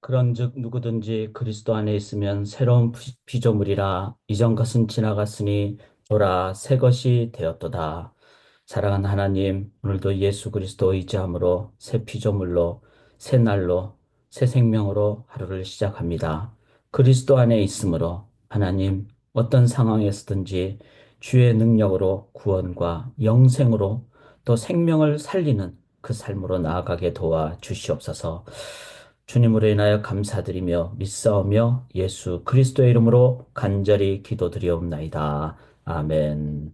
그런즉 누구든지 그리스도 안에 있으면 새로운 피조물이라 이전 것은 지나갔으니 보라 새 것이 되었도다. 사랑하는 하나님, 오늘도 예수 그리스도 의지함으로 새 피조물로 새 날로 새 생명으로 하루를 시작합니다. 그리스도 안에 있으므로 하나님 어떤 상황에서든지 주의 능력으로 구원과 영생으로 또 생명을 살리는 그 삶으로 나아가게 도와 주시옵소서. 주님으로 인하여 감사드리며 믿사오며 예수 그리스도의 이름으로 간절히 기도드리옵나이다. 아멘.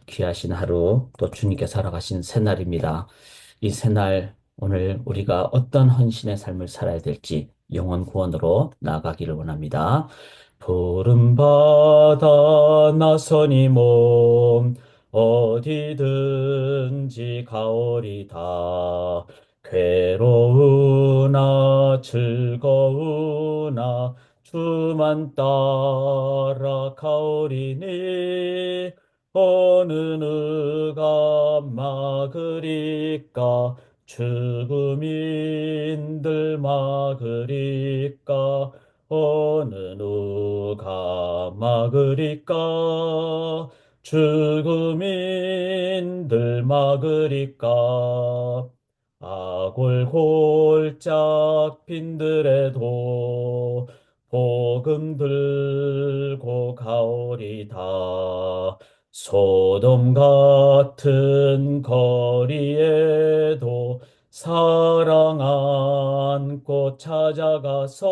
귀하신 하루 또 주님께서 살아가신 새날입니다. 이 새날 오늘 우리가 어떤 헌신의 삶을 살아야 될지 영원 구원으로 나아가기를 원합니다. 푸른바다 나서니 몸 어디든지 가오리다. 괴로우나 즐거우나 주만 따라 가오리니 어느 누가 막으리까 죽음인들 막으리까 어느 누가 막으리까 죽음인들 막으리까 아골골짝 빈들에도 복음 들고 가오리다. 소돔 같은 거리에도 사랑 안고 찾아가서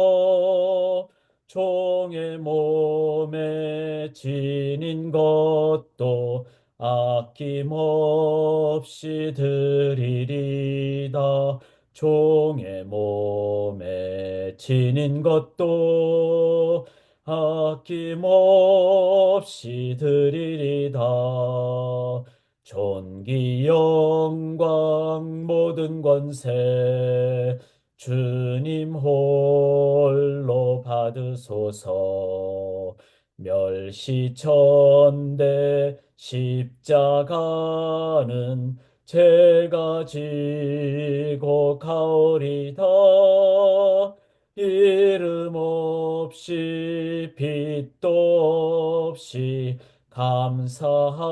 종의 몸에 지닌 것도 아낌없이 드리리다. 종의 몸에 지닌 것도 아낌없이 드리리다. 존귀 영광 모든 권세 주님 홀로 받으소서. 멸시천대 십자가는 제가 지고 가오리다. 이름 없이 빛도 없이 감사하며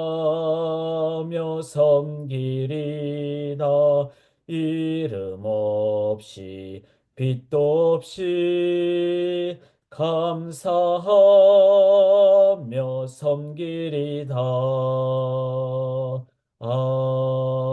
섬기리다. 이름 없이 빛도 없이 감사하며 섬기리다. 아멘.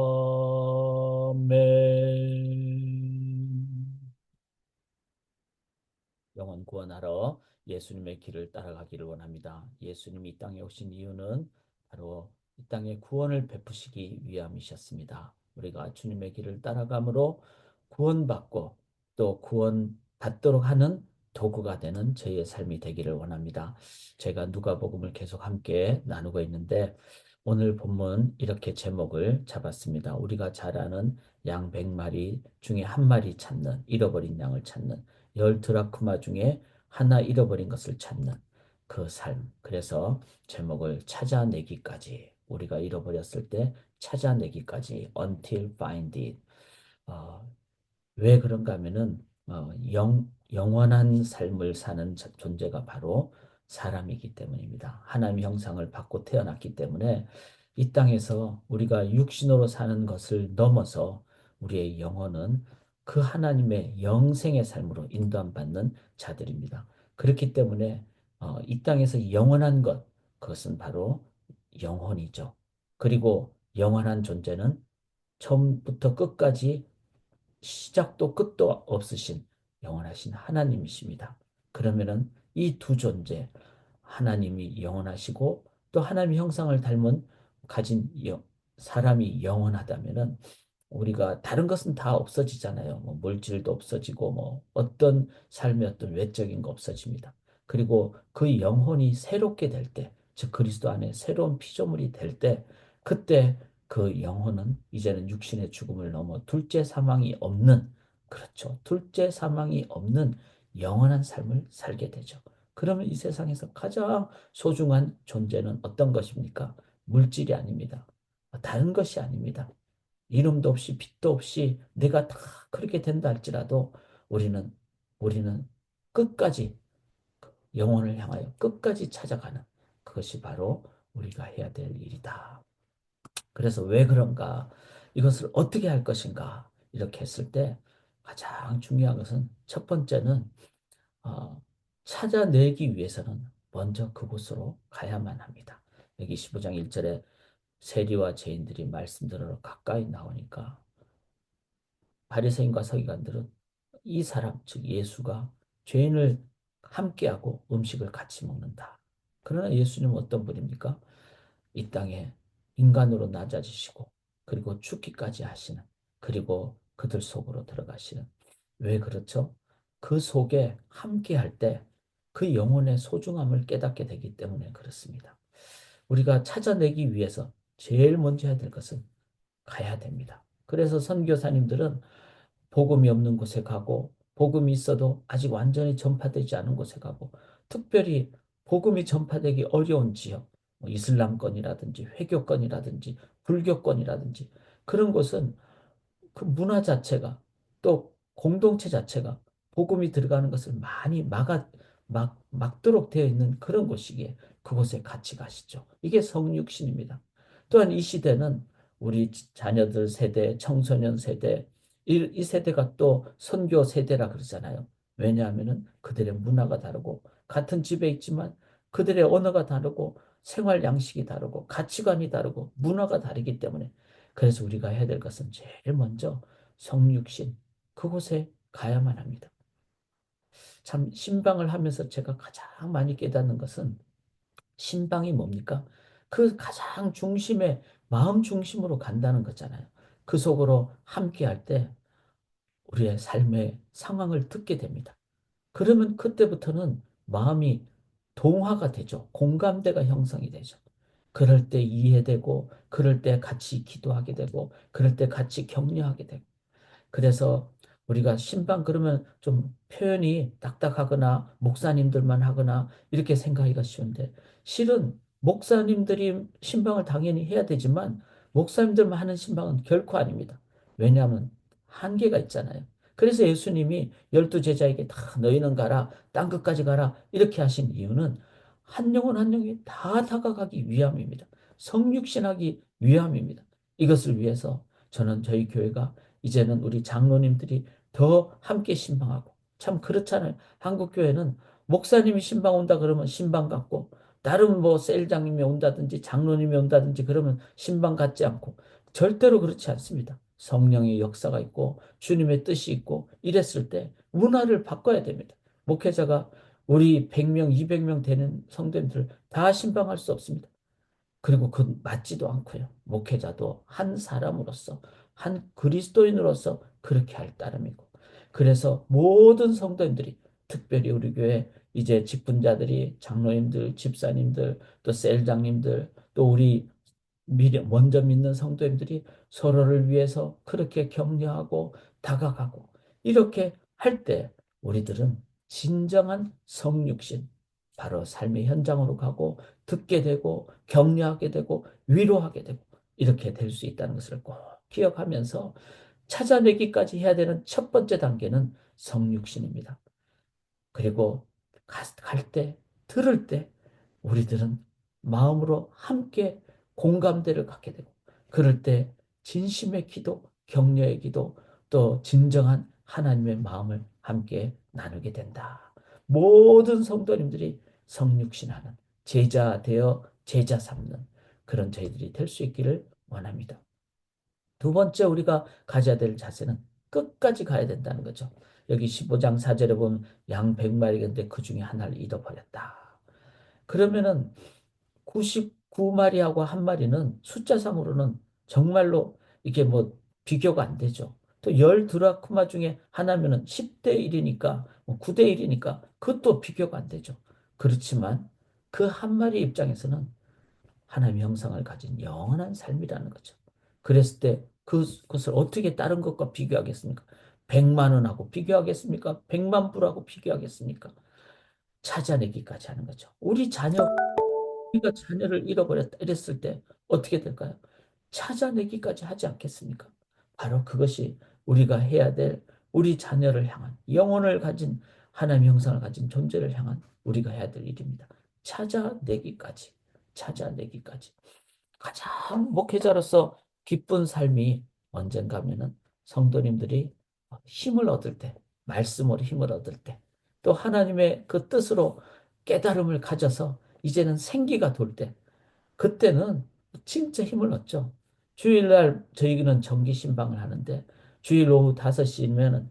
영혼 구원하러 예수님의 길을 따라가기를 원합니다. 예수님이 이 땅에 오신 이유는 바로 이 땅에 구원을 베푸시기 위함이셨습니다. 우리가 주님의 길을 따라감으로 구원받고 또 구원받도록 하는 도구가 되는 저희의 삶이 되기를 원합니다. 제가 누가복음을 계속 함께 나누고 있는데 오늘 본문 이렇게 제목을 잡았습니다. 우리가 잘 아는 양 100마리 중에 한 마리 찾는, 잃어버린 양을 찾는, 열 드라크마 중에 하나 잃어버린 것을 찾는 그 삶. 그래서 제목을 찾아내기까지, 우리가 잃어버렸을 때 찾아내기까지 until find it. 어, 왜 그런가 하면은 영원한 삶을 사는 존재가 바로 사람이기 때문입니다. 하나님의 형상을 받고 태어났기 때문에 이 땅에서 우리가 육신으로 사는 것을 넘어서 우리의 영혼은 그 하나님의 영생의 삶으로 인도받는 자들입니다. 그렇기 때문에 이 땅에서 영원한 것, 그것은 바로 영혼이죠. 그리고 영원한 존재는 처음부터 끝까지 시작도 끝도 없으신 영원하신 하나님이십니다. 그러면은 이 두 존재, 하나님이 영원하시고 또 하나님의 형상을 닮은 가진 사람이 영원하다면은 우리가 다른 것은 다 없어지잖아요. 뭐 물질도 없어지고 뭐 어떤 삶의 어떤 외적인 거 없어집니다. 그리고 그 영혼이 새롭게 될 때, 즉 그리스도 안에 새로운 피조물이 될 때, 그때 그 영혼은 이제는 육신의 죽음을 넘어 둘째 사망이 없는, 그렇죠. 둘째 사망이 없는 영원한 삶을 살게 되죠. 그러면 이 세상에서 가장 소중한 존재는 어떤 것입니까? 물질이 아닙니다. 다른 것이 아닙니다. 이름도 없이 빛도 없이 내가 다 그렇게 된다 할지라도 우리는 우리는 끝까지 영혼을 향하여 끝까지 찾아가는 그것이 바로 우리가 해야 될 일이다. 그래서 왜 그런가? 이것을 어떻게 할 것인가? 이렇게 했을 때 가장 중요한 것은 첫 번째는 어, 찾아내기 위해서는 먼저 그곳으로 가야만 합니다. 여기 15장 1절에 세리와 죄인들이 말씀 들으러 가까이 나오니까 바리새인과 서기관들은 이 사람, 즉 예수가 죄인을 함께하고 음식을 같이 먹는다. 그러나 예수님은 어떤 분입니까? 이 땅에 인간으로 낮아지시고 그리고 죽기까지 하시는, 그리고 그들 속으로 들어가시는. 왜 그렇죠? 그 속에 함께 할 때 그 영혼의 소중함을 깨닫게 되기 때문에 그렇습니다. 우리가 찾아내기 위해서 제일 먼저 해야 될 것은 가야 됩니다. 그래서 선교사님들은 복음이 없는 곳에 가고, 복음이 있어도 아직 완전히 전파되지 않은 곳에 가고, 특별히 복음이 전파되기 어려운 지역, 뭐 이슬람권이라든지 회교권이라든지 불교권이라든지 그런 곳은 그 문화 자체가, 또 공동체 자체가 복음이 들어가는 것을 많이 막도록 되어 있는 그런 곳이기에 그곳에 같이 가시죠. 이게 성육신입니다. 또한 이 시대는 우리 자녀들 세대, 청소년 세대, 이 세대가 또 선교 세대라 그러잖아요. 왜냐하면은 그들의 문화가 다르고 같은 집에 있지만 그들의 언어가 다르고 생활 양식이 다르고 가치관이 다르고 문화가 다르기 때문에, 그래서 우리가 해야 될 것은 제일 먼저 성육신, 그곳에 가야만 합니다. 참 신방을 하면서 제가 가장 많이 깨닫는 것은, 신방이 뭡니까? 그 가장 중심에, 마음 중심으로 간다는 거잖아요. 그 속으로 함께 할 때 우리의 삶의 상황을 듣게 됩니다. 그러면 그때부터는 마음이 동화가 되죠. 공감대가 형성이 되죠. 그럴 때 이해되고, 그럴 때 같이 기도하게 되고, 그럴 때 같이 격려하게 되고. 그래서 우리가 신방 그러면 좀 표현이 딱딱하거나 목사님들만 하거나 이렇게 생각하기가 쉬운데, 실은 목사님들이 신방을 당연히 해야 되지만 목사님들만 하는 신방은 결코 아닙니다. 왜냐하면 한계가 있잖아요. 그래서 예수님이 12제자에게 다 너희는 가라, 땅 끝까지 가라 이렇게 하신 이유는 한 영혼 한 영이 다 다가가기 위함입니다. 성육신하기 위함입니다. 이것을 위해서 저는 저희 교회가 이제는 우리 장로님들이 더 함께 신방하고, 참 그렇잖아요. 한국 교회는 목사님이 신방 온다 그러면 신방 같고, 다른 뭐 셀장님이 온다든지 장로님이 온다든지 그러면 신방 같지 않고, 절대로 그렇지 않습니다. 성령의 역사가 있고 주님의 뜻이 있고 이랬을 때 문화를 바꿔야 됩니다. 목회자가 우리 100명, 200명 되는 성도님들 다 신방할 수 없습니다. 그리고 그 맞지도 않고요. 목회자도 한 사람으로서, 한 그리스도인으로서 그렇게 할 따름이고. 그래서 모든 성도님들이, 특별히 우리 교회 이제 직분자들이, 장로님들, 집사님들, 또 셀장님들, 또 우리 먼저 믿는 성도님들이 서로를 위해서 그렇게 격려하고 다가가고, 이렇게 할 때 우리들은 진정한 성육신, 바로 삶의 현장으로 가고 듣게 되고 격려하게 되고 위로하게 되고 이렇게 될 수 있다는 것을 꼭 기억하면서, 찾아내기까지 해야 되는 첫 번째 단계는 성육신입니다. 그리고 갈 때, 들을 때 우리들은 마음으로 함께 공감대를 갖게 되고, 그럴 때 진심의 기도, 격려의 기도, 또 진정한 하나님의 마음을 함께 나누게 된다. 모든 성도님들이 성육신하는, 제자 되어 제자 삼는 그런 저희들이 될 수 있기를 원합니다. 두 번째 우리가 가져야 될 자세는 끝까지 가야 된다는 거죠. 여기 15장 4절에 보면 양 100마리인데 그 중에 하나를 잃어버렸다. 그러면은 99마리하고 한 마리는 숫자상으로는 정말로 이게 뭐 비교가 안 되죠. 또 10드라크마 중에 하나면은 10대 1이니까, 뭐 9대 1이니까 그것도 비교가 안 되죠. 그렇지만 그 한 마리 입장에서는 하나님의 형상을 가진 영원한 삶이라는 거죠. 그랬을 때 그것을 어떻게 다른 것과 비교하겠습니까? 100만 원하고 비교하겠습니까? 100만 불하고 비교하겠습니까? 찾아내기까지 하는 거죠. 우리가 자녀를 잃어버렸다 이랬을 때 어떻게 될까요? 찾아내기까지 하지 않겠습니까? 바로 그것이 우리가 해야 될 우리 자녀를 향한 영혼을 가진 하나님의 형상을 가진 존재를 향한 우리가 해야 될 일입니다. 찾아내기까지, 찾아내기까지. 가장 목회자로서 기쁜 삶이 언젠가 하면은 성도님들이 힘을 얻을 때, 말씀으로 힘을 얻을 때, 또 하나님의 그 뜻으로 깨달음을 가져서 이제는 생기가 돌 때, 그때는 진짜 힘을 얻죠. 주일날 저희는 정기 신방을 하는데 주일 오후 5시면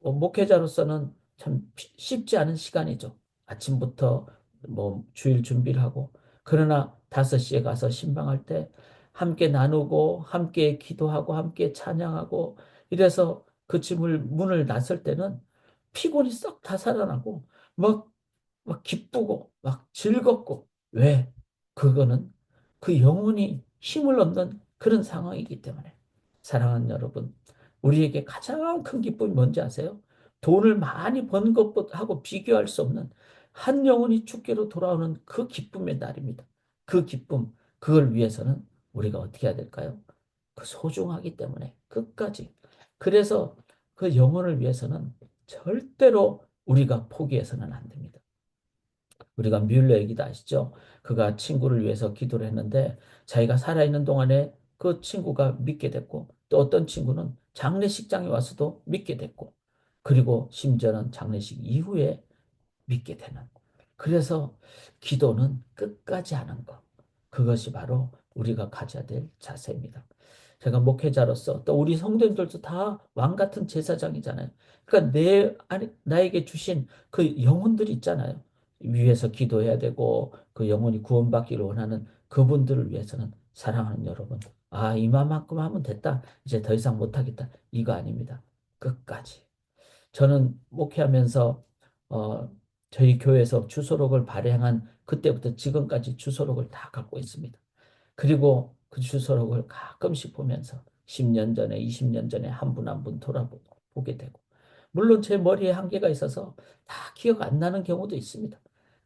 목회자로서는 참 쉽지 않은 시간이죠. 아침부터 뭐 주일 준비를 하고 그러나 5시에 가서 신방할 때 함께 나누고 함께 기도하고 함께 찬양하고 이래서 그 집을 문을 나설 때는 피곤이 싹 다 살아나고 막, 막 기쁘고 막 즐겁고 왜? 그거는 그 영혼이 힘을 얻는 그런 상황이기 때문에 사랑하는 여러분 우리에게 가장 큰 기쁨이 뭔지 아세요? 돈을 많이 번 것하고 비교할 수 없는 한 영혼이 주께로 돌아오는 그 기쁨의 날입니다. 그 기쁨, 그걸 위해서는 우리가 어떻게 해야 될까요? 그 소중하기 때문에 끝까지. 그래서 그 영혼을 위해서는 절대로 우리가 포기해서는 안 됩니다. 우리가 뮬러 얘기도 아시죠? 그가 친구를 위해서 기도를 했는데 자기가 살아있는 동안에 그 친구가 믿게 됐고 또 어떤 친구는 장례식장에 와서도 믿게 됐고 그리고 심지어는 장례식 이후에 믿게 되는. 그래서 기도는 끝까지 하는 것. 그것이 바로 우리가 가져야 될 자세입니다. 제가 목회자로서 또 우리 성도님들도 다 왕 같은 제사장이잖아요. 그러니까 나에게 주신 그 영혼들이 있잖아요. 위해서 기도해야 되고 그 영혼이 구원받기를 원하는 그분들을 위해서는 사랑하는 여러분. 아, 이만큼 하면 됐다. 이제 더 이상 못하겠다. 이거 아닙니다. 끝까지. 저는 목회하면서 어, 저희 교회에서 주소록을 발행한 그때부터 지금까지 주소록을 다 갖고 있습니다. 그리고 그 주소록을 가끔씩 보면서 10년 전에, 20년 전에 한 분 한 분 돌아보게 되고, 물론 제 머리에 한계가 있어서 다 기억 안 나는 경우도 있습니다.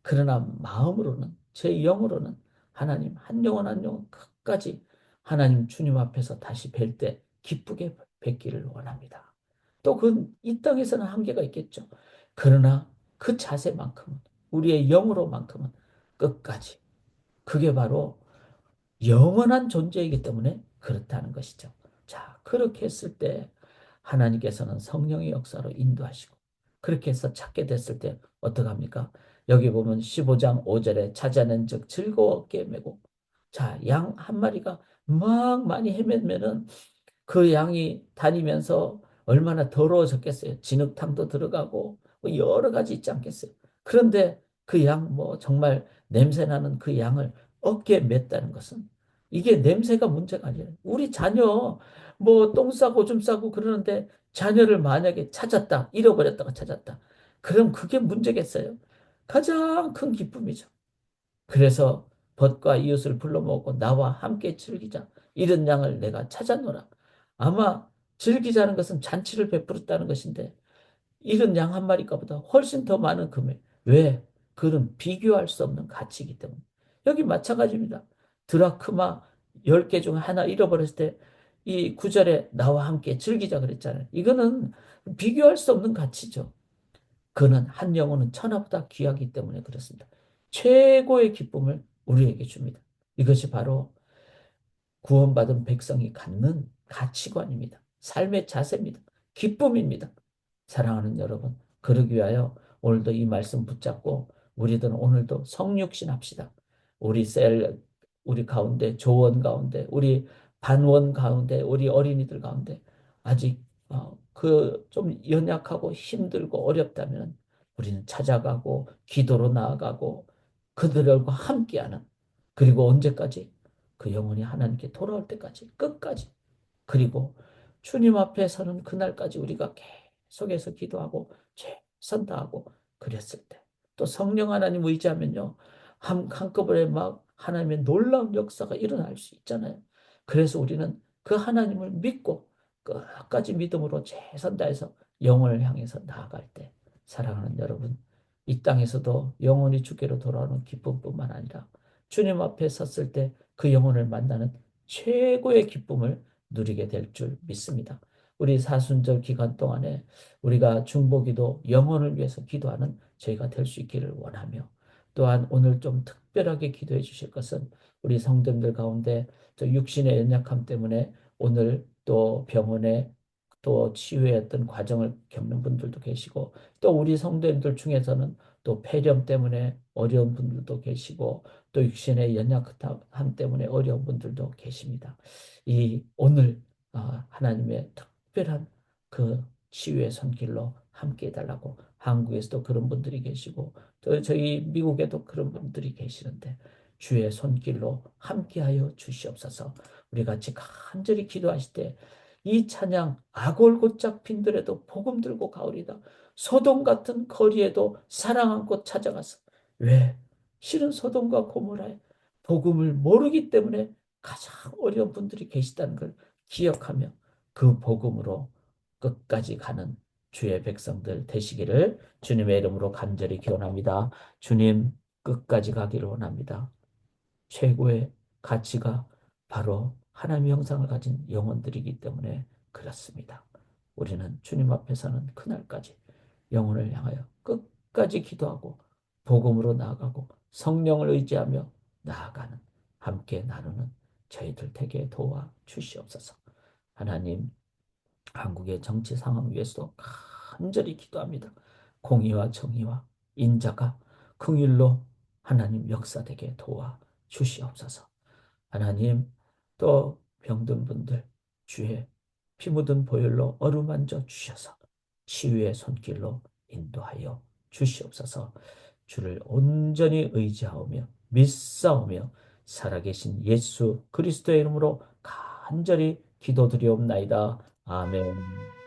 그러나 마음으로는, 제 영으로는 하나님 한 영혼 한 영혼 끝까지 하나님 주님 앞에서 다시 뵐 때 기쁘게 뵙기를 원합니다. 또 그 이 땅에서는 한계가 있겠죠. 그러나 그 자세만큼은, 우리의 영으로만큼은 끝까지. 그게 바로 영원한 존재이기 때문에 그렇다는 것이죠. 자, 그렇게 했을 때 하나님께서는 성령의 역사로 인도하시고 그렇게 해서 찾게 됐을 때 어떡합니까? 여기 보면 15장 5절에 찾아낸 즉 즐거웠게 메고 자, 양 한 마리가 막 많이 헤매면은 그 양이 다니면서 얼마나 더러워졌겠어요. 진흙탕도 들어가고 뭐 여러 가지 있지 않겠어요. 그런데 그 양 뭐 정말 냄새나는 그 양을 어깨에 맸다는 것은 이게 냄새가 문제가 아니에요. 우리 자녀 뭐 똥 싸고 좀 싸고 그러는데 자녀를 만약에 찾았다, 잃어버렸다가 찾았다. 그럼 그게 문제겠어요? 가장 큰 기쁨이죠. 그래서 벗과 이웃을 불러 모으고 나와 함께 즐기자. 이런 양을 내가 찾아노라. 아마 즐기자는 것은 잔치를 베풀었다는 것인데 이런 양 한 마리가보다 훨씬 더 많은 금액. 왜? 그는 비교할 수 없는 가치이기 때문에. 여기 마찬가지입니다. 드라크마 10개 중 하나 잃어버렸을 때 이 구절에 나와 함께 즐기자 그랬잖아요. 이거는 비교할 수 없는 가치죠. 그는 한 영혼은 천하보다 귀하기 때문에 그렇습니다. 최고의 기쁨을 우리에게 줍니다. 이것이 바로 구원받은 백성이 갖는 가치관입니다. 삶의 자세입니다. 기쁨입니다. 사랑하는 여러분, 그러기 위하여 오늘도 이 말씀 붙잡고 우리들은 오늘도 성육신 합시다. 우리 우리 가운데, 조원 가운데, 우리 반원 가운데, 우리 어린이들 가운데 아직 그 좀 연약하고 힘들고 어렵다면 우리는 찾아가고 기도로 나아가고 그들과 함께하는 그리고 언제까지 그 영혼이 하나님께 돌아올 때까지 끝까지 그리고 주님 앞에 서는 그날까지 우리가 계속해서 기도하고 최선 다하고 그랬을 때 또 성령 하나님 의지하면요 한꺼번에 막 하나님의 놀라운 역사가 일어날 수 있잖아요. 그래서 우리는 그 하나님을 믿고 끝까지 믿음으로 최선 다해서 영혼을 향해서 나아갈 때 사랑하는 여러분 이 땅에서도 영혼이 주께로 돌아오는 기쁨뿐만 아니라 주님 앞에 섰을 때 그 영혼을 만나는 최고의 기쁨을 누리게 될 줄 믿습니다. 우리 사순절 기간 동안에 우리가 중보기도 영혼을 위해서 기도하는 저희가 될 수 있기를 원하며 또한 오늘 좀 특별하게 기도해 주실 것은 우리 성도님들 가운데 또 육신의 연약함 때문에 오늘 또 병원에 또 치유의 어떤 과정을 겪는 분들도 계시고 또 우리 성도님들 중에서는 또 폐렴 때문에 어려운 분들도 계시고 또 육신의 연약함 때문에 어려운 분들도 계십니다. 이 오늘 하나님의 특별한 그 치유의 손길로 함께 해달라고 한국에서도 그런 분들이 계시고 또 저희 미국에도 그런 분들이 계시는데 주의 손길로 함께하여 주시옵소서. 우리 같이 간절히 기도하실 때 이 찬양 아골고짝 빈들에도 복음 들고 가오리다. 소돔 같은 거리에도 사랑 안고 찾아가서 왜? 실은 소돔과 고모라에 복음을 모르기 때문에 가장 어려운 분들이 계시다는 걸 기억하며 그 복음으로 끝까지 가는 주의 백성들 되시기를 주님의 이름으로 간절히 기원합니다. 주님 끝까지 가기를 원합니다. 최고의 가치가 바로 하나님의 형상을 가진 영혼들이기 때문에 그렇습니다. 우리는 주님 앞에서는 그날까지 영혼을 향하여 끝까지 기도하고 복음으로 나아가고 성령을 의지하며 나아가는 함께 나누는 저희들 되게 도와 주시옵소서. 하나님 한국의 정치 상황 위해서도 간절히 기도합니다. 공의와 정의와 인자가 긍휼로 하나님 역사되게 도와 주시옵소서. 하나님 또 병든 분들 주의 피 묻은 보혈로 어루만져 주셔서 치유의 손길로 인도하여 주시옵소서. 주를 온전히 의지하오며 믿사오며 살아계신 예수 그리스도의 이름으로 간절히 기도드리옵나이다. 아멘.